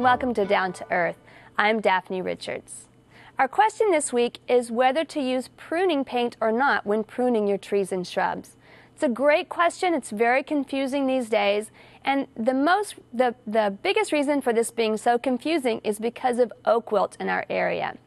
welcome to Down to Earth. I'm Daphne Richards. Our question this week is whether to use pruning paint or not when pruning your trees and shrubs. It's a great question. It's very confusing these days, and the biggest reason for this being so confusing is because of oak wilt in our area.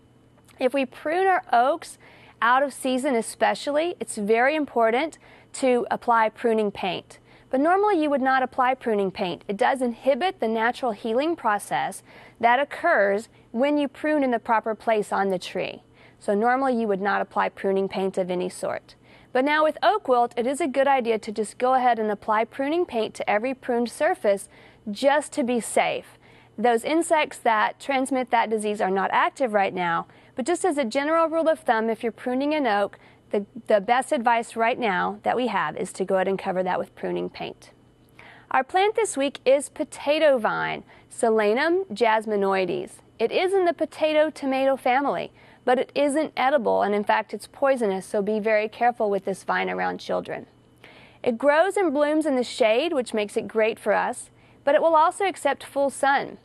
If we prune our oaks out of season especially, it's very important to apply pruning paint. But normally you would not apply pruning paint. It does inhibit the natural healing process that occurs when you prune in the proper place on the tree. So normally you would not apply pruning paint of any sort. But now with oak wilt, it is a good idea to just go ahead and apply pruning paint to every pruned surface just to be safe. Those insects that transmit that disease are not active right now, but just as a general rule of thumb, if you're pruning an oak, the best advice right now that we have is to go ahead and cover that with pruning paint. Our plant this week is potato vine, Solanum jasminoides. It is in the potato-tomato family, but it isn't edible, and in fact it's poisonous, so be very careful with this vine around children. It grows and blooms in the shade, which makes it great for us, but it will also accept full sun.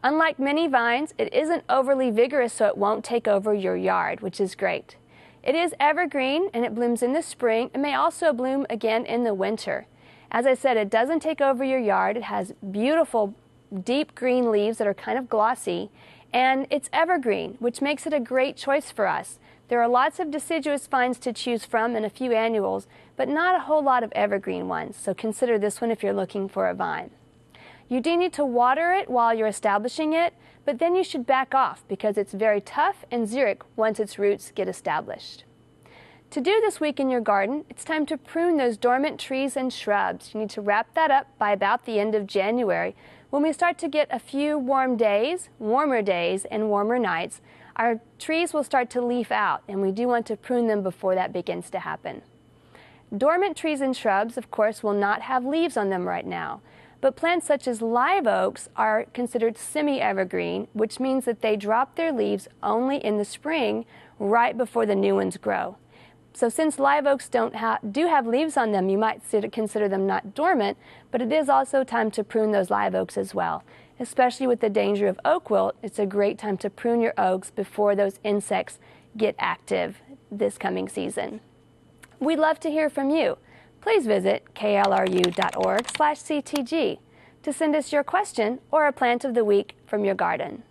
Unlike many vines, it isn't overly vigorous, so it won't take over your yard, which is great. It is evergreen, and it blooms in the spring and may also bloom again in the winter. As I said, it doesn't take over your yard. It has beautiful deep green leaves that are kind of glossy, and it's evergreen, which makes it a great choice for us. There are lots of deciduous vines to choose from and a few annuals, but not a whole lot of evergreen ones, so consider this one if you're looking for a vine. You do need to water it while you're establishing it, but then you should back off because it's very tough and xeric once its roots get established. To do this week in your garden, it's time to prune those dormant trees and shrubs. You need to wrap that up by about the end of January. When we start to get a few warmer days and warmer nights, our trees will start to leaf out, and we do want to prune them before that begins to happen. Dormant trees and shrubs, of course, will not have leaves on them right now. But plants such as live oaks are considered semi-evergreen, which means that they drop their leaves only in the spring, right before the new ones grow. So since live oaks do have leaves on them, you might consider them not dormant, but it is also time to prune those live oaks as well. Especially with the danger of oak wilt, it's a great time to prune your oaks before those insects get active this coming season. We'd love to hear from you. Please visit klru.org/ctg to send us your question or a plant of the week from your garden.